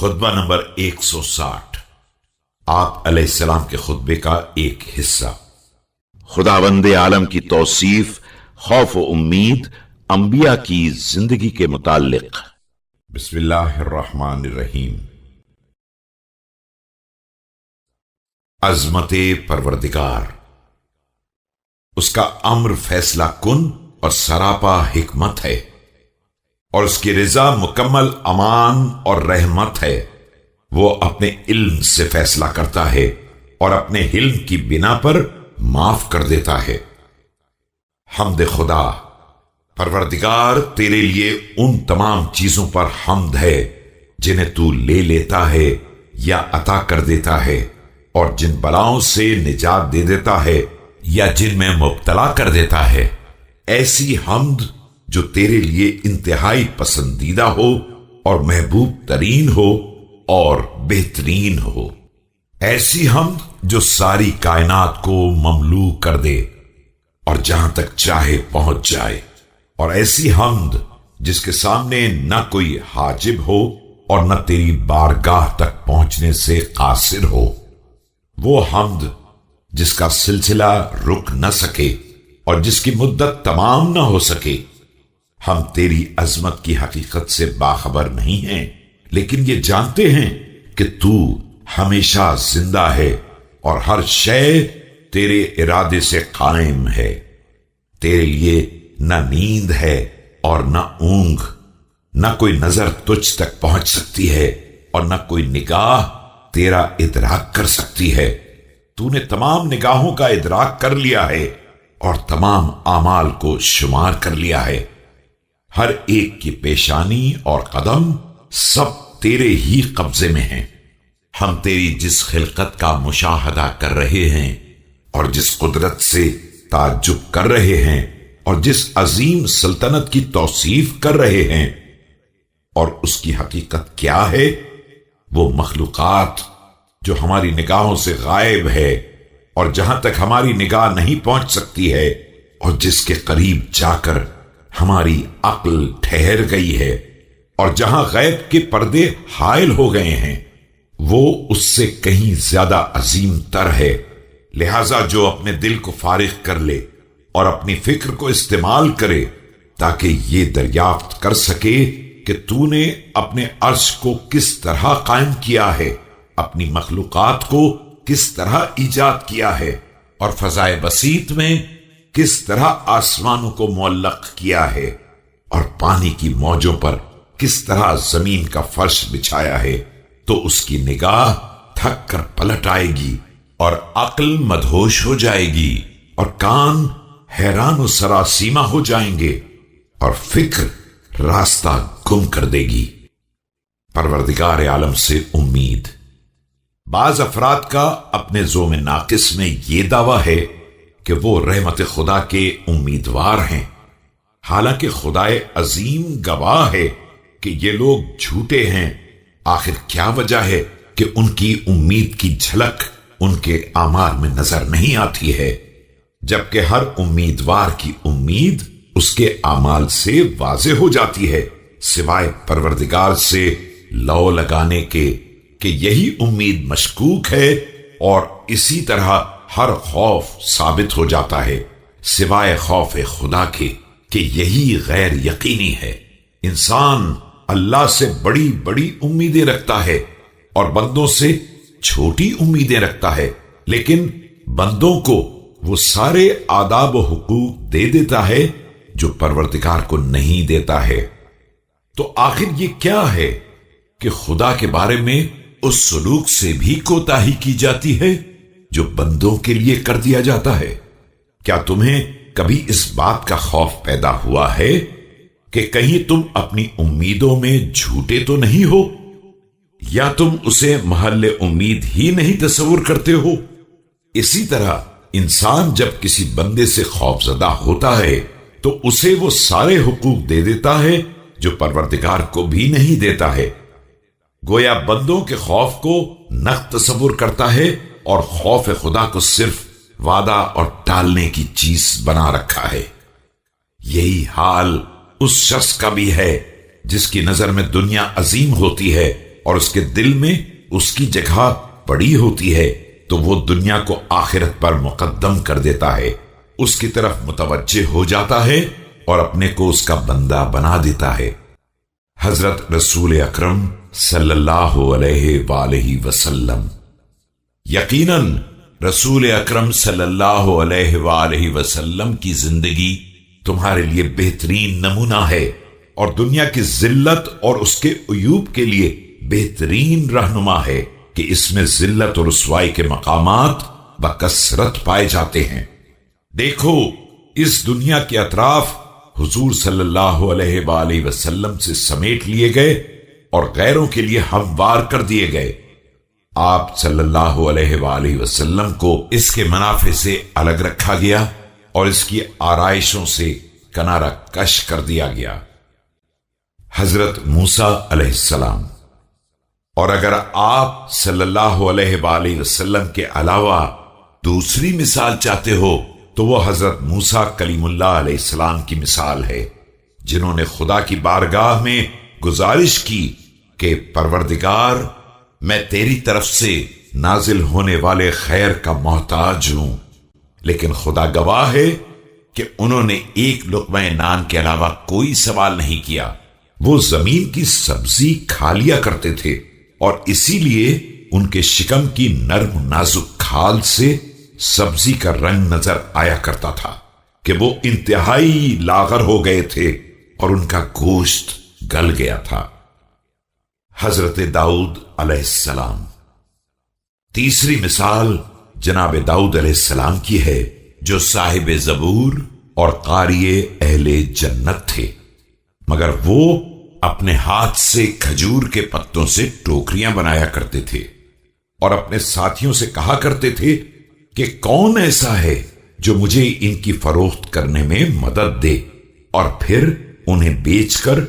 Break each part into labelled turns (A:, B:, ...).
A: خطبہ نمبر 160 آپ علیہ السلام کے خطبے کا ایک حصہ۔
B: خداوند عالم کی توصیف، خوف و امید انبیاء کی زندگی کے متعلق۔
A: بسم اللہ الرحمن الرحیم۔ عظمت پروردگار، اس کا امر فیصلہ کن اور سراپا حکمت ہے، اور اس کی رضا مکمل امان اور رحمت ہے۔ وہ اپنے علم سے فیصلہ کرتا ہے اور اپنے علم کی بنا پر معاف کر دیتا ہے۔ حمد خدا، پروردگار تیرے لیے ان تمام چیزوں پر حمد ہے جنہیں تو لے لیتا ہے یا عطا کر دیتا ہے، اور جن بلاؤں سے نجات دے دیتا ہے یا جن میں مبتلا کر دیتا ہے۔ ایسی حمد جو تیرے لیے انتہائی پسندیدہ ہو اور محبوب ترین ہو اور بہترین ہو۔ ایسی حمد جو ساری کائنات کو مملو کر دے اور جہاں تک چاہے پہنچ جائے، اور ایسی حمد جس کے سامنے نہ کوئی حاجب ہو اور نہ تیری بارگاہ تک پہنچنے سے قاصر ہو۔ وہ حمد جس کا سلسلہ رک نہ سکے اور جس کی مدت تمام نہ ہو سکے۔ ہم تیری عظمت کی حقیقت سے باخبر نہیں ہیں، لیکن یہ جانتے ہیں کہ تو ہمیشہ زندہ ہے اور ہر شے تیرے ارادے سے قائم ہے۔ تیرے لیے نہ نیند ہے اور نہ اونگ، نہ کوئی نظر تجھ تک پہنچ سکتی ہے اور نہ کوئی نگاہ تیرا ادراک کر سکتی ہے۔ تو نے تمام نگاہوں کا ادراک کر لیا ہے اور تمام اعمال کو شمار کر لیا ہے۔ ہر ایک کی پیشانی اور قدم سب تیرے ہی قبضے میں ہیں۔ ہم تیری جس خلقت کا مشاہدہ کر رہے ہیں اور جس قدرت سے تعجب کر رہے ہیں اور جس عظیم سلطنت کی توصیف کر رہے ہیں، اور اس کی حقیقت کیا ہے، وہ مخلوقات جو ہماری نگاہوں سے غائب ہے اور جہاں تک ہماری نگاہ نہیں پہنچ سکتی ہے، اور جس کے قریب جا کر ہماری عقل ٹھہر گئی ہے، اور جہاں غیب کے پردے حائل ہو گئے ہیں، وہ اس سے کہیں زیادہ عظیم تر ہے۔ لہذا جو اپنے دل کو فارغ کر لے اور اپنی فکر کو استعمال کرے تاکہ یہ دریافت کر سکے کہ تو نے اپنے عرش کو کس طرح قائم کیا ہے، اپنی مخلوقات کو کس طرح ایجاد کیا ہے، اور فضائے بسیط میں کس طرح آسمانوں کو معلق کیا ہے، اور پانی کی موجوں پر کس طرح زمین کا فرش بچھایا ہے، تو اس کی نگاہ تھک کر پلٹ آئے گی اور عقل مدہوش ہو جائے گی اور کان حیران و سراسیمہ ہو جائیں گے اور فکر راستہ گم کر دے گی۔ پروردگار عالم سے امید۔ بعض افراد کا اپنے ذوم ناقص میں یہ دعویٰ ہے کہ وہ رحمت خدا کے امیدوار ہیں، حالانکہ خدائے عظیم گواہ ہے کہ یہ لوگ جھوٹے ہیں۔ آخر کیا وجہ ہے کہ ان کی امید کی جھلک ان کے اعمال میں نظر نہیں آتی ہے، جبکہ ہر امیدوار کی امید اس کے اعمال سے واضح ہو جاتی ہے، سوائے پروردگار سے لو لگانے کے کہ یہی امید مشکوک ہے، اور اسی طرح ہر خوف ثابت ہو جاتا ہے، سوائے خوف خدا کے کہ یہی غیر یقینی ہے۔ انسان اللہ سے بڑی بڑی امیدیں رکھتا ہے اور بندوں سے چھوٹی امیدیں رکھتا ہے، لیکن بندوں کو وہ سارے آداب و حقوق دے دیتا ہے جو پروردگار کو نہیں دیتا ہے۔ تو آخر یہ کیا ہے کہ خدا کے بارے میں اس سلوک سے بھی کوتاہی کی جاتی ہے جو بندوں کے لیے کر دیا جاتا ہے۔ کیا تمہیں کبھی اس بات کا خوف پیدا ہوا ہے کہ کہیں تم اپنی امیدوں میں جھوٹے تو نہیں ہو، یا تم اسے محل امید ہی نہیں تصور کرتے ہو؟ اسی طرح انسان جب کسی بندے سے خوف زدہ ہوتا ہے تو اسے وہ سارے حقوق دے دیتا ہے جو پروردگار کو بھی نہیں دیتا ہے۔ گویا بندوں کے خوف کو نقد تصور کرتا ہے اور خوف خدا کو صرف وعدہ اور ٹالنے کی چیز بنا رکھا ہے۔ یہی حال اس شخص کا بھی ہے جس کی نظر میں دنیا عظیم ہوتی ہے اور اس کے دل میں اس کی جگہ بڑی ہوتی ہے تو وہ دنیا کو آخرت پر مقدم کر دیتا ہے، اس کی طرف متوجہ ہو جاتا ہے اور اپنے کو اس کا بندہ بنا دیتا ہے۔ حضرت رسول اکرم صلی اللہ علیہ وآلہ وسلم۔ یقیناً رسول اکرم صلی اللہ علیہ وآلہ وسلم کی زندگی تمہارے لیے بہترین نمونہ ہے اور دنیا کی ذلت اور اس کے عیوب کے لیے بہترین رہنما ہے کہ اس میں ذلت اور رسوائی کے مقامات بکثرت پائے جاتے ہیں۔ دیکھو، اس دنیا کے اطراف حضور صلی اللہ علیہ وآلہ وسلم سے سمیٹ لیے گئے اور غیروں کے لیے ہموار کر دیے گئے۔ آپ صلی اللہ علیہ وآلہ وسلم کو اس کے منافع سے الگ رکھا گیا اور اس کی آرائشوں سے کنارہ کش کر دیا گیا۔ حضرت موسیٰ علیہ السلام۔ اور اگر آپ صلی اللہ علیہ وآلہ وسلم کے علاوہ دوسری مثال چاہتے ہو تو وہ حضرت موسیٰ کلیم اللہ علیہ السلام کی مثال ہے، جنہوں نے خدا کی بارگاہ میں گزارش کی کہ پروردگار، میں تیری طرف سے نازل ہونے والے خیر کا محتاج ہوں، لیکن خدا گواہ ہے کہ انہوں نے ایک لقمہ نان کے علاوہ کوئی سوال نہیں کیا۔ وہ زمین کی سبزی کھا لیا کرتے تھے اور اسی لیے ان کے شکم کی نرم نازک کھال سے سبزی کا رنگ نظر آیا کرتا تھا کہ وہ انتہائی لاغر ہو گئے تھے اور ان کا گوشت گل گیا تھا۔ حضرت داؤد علیہ السلام۔ تیسری مثال جناب داؤد علیہ السلام کی ہے، جو صاحب زبور اور قاری اہل جنت تھے، مگر وہ اپنے ہاتھ سے کھجور کے پتوں سے ٹوکریاں بنایا کرتے تھے اور اپنے ساتھیوں سے کہا کرتے تھے کہ کون ایسا ہے جو مجھے ان کی فروخت کرنے میں مدد دے، اور پھر انہیں بیچ کر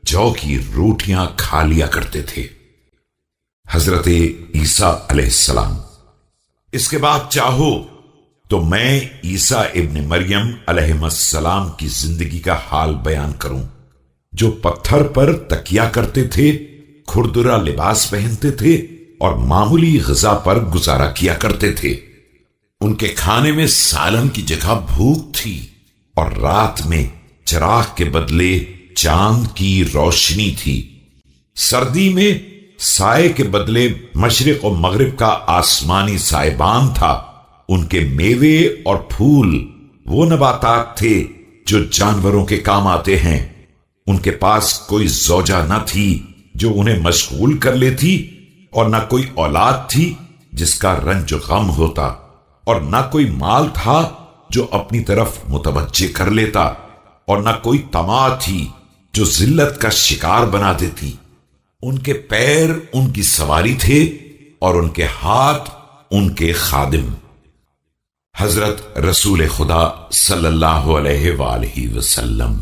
A: جو کی روٹیاں کھا لیا کرتے تھے۔ حضرت عیسیٰ علیہ السلام۔ اس کے بعد چاہو تو میں عیسیٰ ابن مریم علیہ السلام کی زندگی کا حال بیان کروں، جو پتھر پر تکیا کرتے تھے، کھردرا لباس پہنتے تھے اور معمولی غذا پر گزارا کیا کرتے تھے۔ ان کے کھانے میں سالن کی جگہ بھوک تھی اور رات میں چراغ کے بدلے چاند کی روشنی تھی۔ سردی میں سائے کے بدلے مشرق و مغرب کا آسمانی سائبان تھا۔ ان کے میوے اور پھول وہ نباتات تھے جو جانوروں کے کام آتے ہیں۔ ان کے پاس کوئی زوجہ نہ تھی جو انہیں مشغول کر لیتی، اور نہ کوئی اولاد تھی جس کا رنج و غم ہوتا، اور نہ کوئی مال تھا جو اپنی طرف متوجہ کر لیتا، اور نہ کوئی طمع تھی جو ذلت کا شکار بنا دیتی۔ ان کے پیر ان کی سواری تھے اور ان کے ہاتھ ان کے خادم۔ حضرت رسول خدا صلی اللہ علیہ وآلہ وسلم۔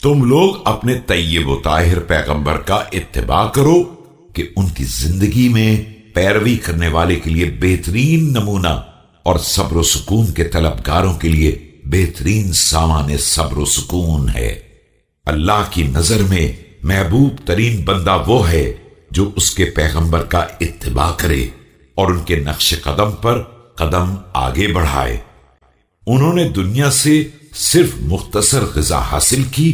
A: تم لوگ اپنے طیب و طاہر پیغمبر کا اتباع کرو کہ ان کی زندگی میں پیروی کرنے والے کے لیے بہترین نمونہ اور صبر و سکون کے طلبگاروں کے لیے بہترین سامان صبر و سکون ہے۔ اللہ کی نظر میں محبوب ترین بندہ وہ ہے جو اس کے پیغمبر کا اتباع کرے اور ان کے نقش قدم پر قدم آگے بڑھائے۔ انہوں نے دنیا سے صرف مختصر غذا حاصل کی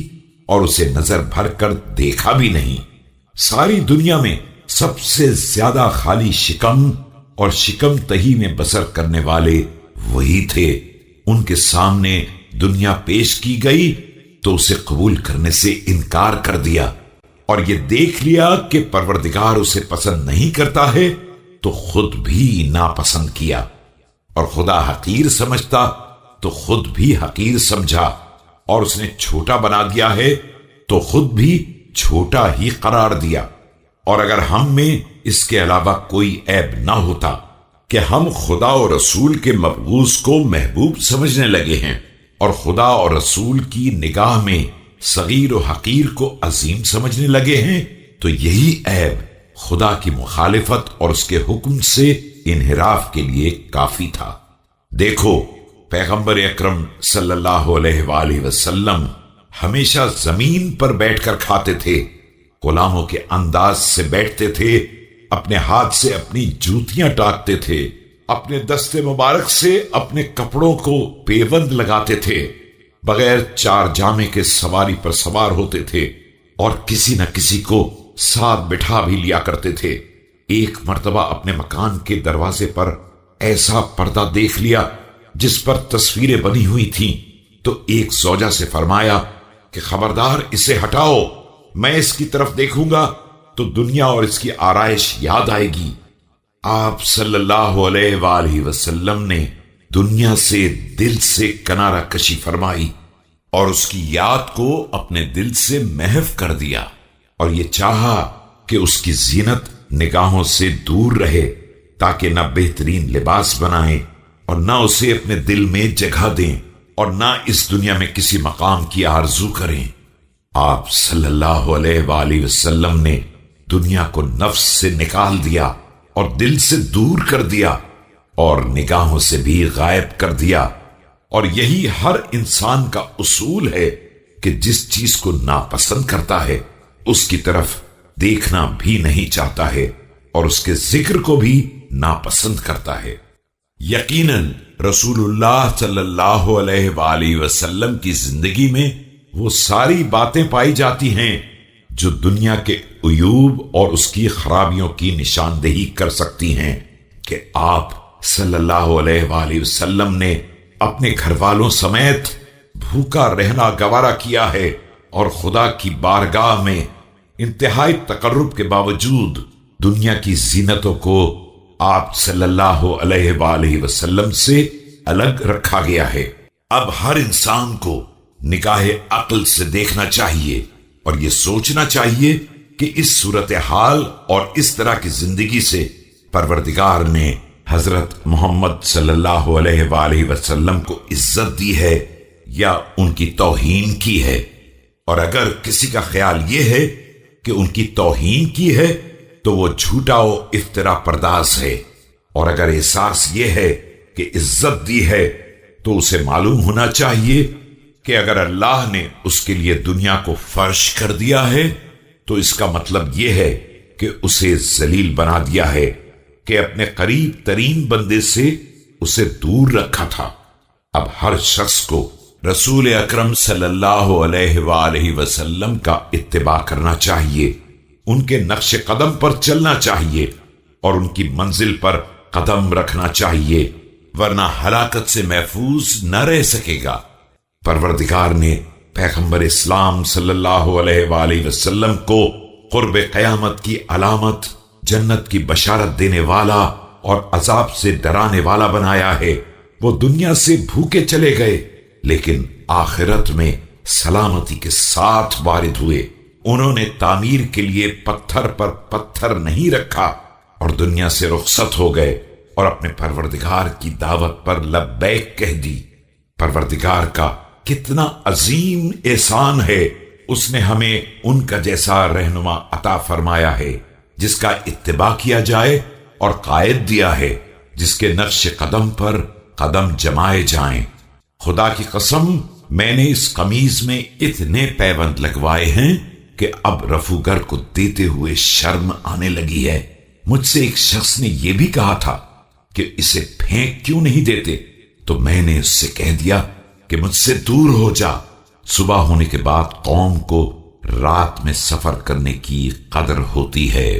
A: اور اسے نظر بھر کر دیکھا بھی نہیں۔ ساری دنیا میں سب سے زیادہ خالی شکم اور شکم تہی میں بسر کرنے والے وہی تھے۔ ان کے سامنے دنیا پیش کی گئی تو اسے قبول کرنے سے انکار کر دیا، اور یہ دیکھ لیا کہ پروردگار اسے پسند نہیں کرتا ہے تو خود بھی ناپسند کیا، اور خدا حقیر سمجھتا تو خود بھی حقیر سمجھا، اور اس نے چھوٹا بنا دیا ہے تو خود بھی چھوٹا ہی قرار دیا۔ اور اگر ہم میں اس کے علاوہ کوئی عیب نہ ہوتا کہ ہم خدا اور رسول کے مبغوض کو محبوب سمجھنے لگے ہیں اور خدا اور رسول کی نگاہ میں صغیر و حقیر کو عظیم سمجھنے لگے ہیں، تو یہی عیب خدا کی مخالفت اور اس کے حکم سے انحراف کے لیے کافی تھا۔ دیکھو، پیغمبر اکرم صلی اللہ علیہ وآلہ وسلم ہمیشہ زمین پر بیٹھ کر کھاتے تھے، غلاموں کے انداز سے بیٹھتے تھے، اپنے ہاتھ سے اپنی جوتیاں ٹاکتے تھے، اپنے دستے مبارک سے اپنے کپڑوں کو پیوند لگاتے تھے، بغیر چار جامے کے سواری پر سوار ہوتے تھے اور کسی نہ کسی کو ساتھ بٹھا بھی لیا کرتے تھے۔ ایک مرتبہ اپنے مکان کے دروازے پر ایسا پردہ دیکھ لیا جس پر تصویریں بنی ہوئی تھیں، تو ایک زوجہ سے فرمایا کہ خبردار اسے ہٹاؤ، میں اس کی طرف دیکھوں گا تو دنیا اور اس کی آرائش یاد آئے گی۔ آپ صلی اللہ علیہ وآلہ وسلم نے دنیا سے دل سے کنارہ کشی فرمائی اور اس کی یاد کو اپنے دل سے محو کر دیا، اور یہ چاہا کہ اس کی زینت نگاہوں سے دور رہے، تاکہ نہ بہترین لباس بنائیں اور نہ اسے اپنے دل میں جگہ دیں اور نہ اس دنیا میں کسی مقام کی آرزو کریں۔ آپ صلی اللہ علیہ وآلہ وسلم نے دنیا کو نفس سے نکال دیا اور دل سے دور کر دیا اور نگاہوں سے بھی غائب کر دیا، اور یہی ہر انسان کا اصول ہے کہ جس چیز کو ناپسند کرتا ہے اس کی طرف دیکھنا بھی نہیں چاہتا ہے اور اس کے ذکر کو بھی ناپسند کرتا ہے۔ یقیناً رسول اللہ صلی اللہ علیہ وآلہ وسلم کی زندگی میں وہ ساری باتیں پائی جاتی ہیں جو دنیا کے عیوب اور اس کی خرابیوں کی نشاندہی کر سکتی ہیں، کہ آپ صلی اللہ علیہ وآلہ وسلم نے اپنے گھر والوں سمیت بھوکا رہنا گوارا کیا ہے، اور خدا کی بارگاہ میں انتہائی تقرب کے باوجود دنیا کی زینتوں کو آپ صلی اللہ علیہ وآلہ وسلم سے الگ رکھا گیا ہے۔ اب ہر انسان کو نگاہ عقل سے دیکھنا چاہیے اور یہ سوچنا چاہیے کہ اس صورتحال اور اس طرح کی زندگی سے پروردگار نے حضرت محمد صلی اللہ علیہ وآلہ وسلم کو عزت دی ہے یا ان کی توہین کی ہے، اور اگر کسی کا خیال یہ ہے کہ ان کی توہین کی ہے تو وہ جھوٹا و افترا پرداز ہے، اور اگر احساس یہ ہے کہ عزت دی ہے تو اسے معلوم ہونا چاہیے کہ اگر اللہ نے اس کے لیے دنیا کو فرش کر دیا ہے تو اس کا مطلب یہ ہے کہ اسے ذلیل بنا دیا ہے، کہ اپنے قریب ترین بندے سے اسے دور رکھا تھا۔ اب ہر شخص کو رسول اکرم صلی اللہ علیہ وآلہ وسلم کا اتباع کرنا چاہیے، ان کے نقش قدم پر چلنا چاہیے اور ان کی منزل پر قدم رکھنا چاہیے، ورنہ ہلاکت سے محفوظ نہ رہ سکے گا۔ پروردگار نے پیغمبر اسلام صلی اللہ علیہ وآلہ وسلم کو قرب قیامت کی علامت، جنت کی بشارت دینے والا اور عذاب سے ڈرانے والا بنایا ہے۔ وہ دنیا سے بھوکے چلے گئے لیکن آخرت میں سلامتی کے ساتھ وارد ہوئے۔ انہوں نے تعمیر کے لیے پتھر پر پتھر نہیں رکھا اور دنیا سے رخصت ہو گئے اور اپنے پروردگار کی دعوت پر لبیک کہہ دی۔ پروردگار کا کتنا عظیم احسان ہے، اس نے ہمیں ان کا جیسا رہنما عطا فرمایا ہے جس کا اتباع کیا جائے، اور قائد دیا ہے جس کے نقش قدم پر قدم جمائے جائیں۔ خدا کی قسم، میں نے اس قمیض میں اتنے پیوند لگوائے ہیں کہ اب رفوگر کو دیتے ہوئے شرم آنے لگی ہے۔ مجھ سے ایک شخص نے یہ بھی کہا تھا کہ اسے پھینک کیوں نہیں دیتے، تو میں نے اس سے کہہ دیا کہ مجھ سے دور ہو جا۔ صبح ہونے کے بعد قوم کو رات میں سفر کرنے کی قدر ہوتی ہے۔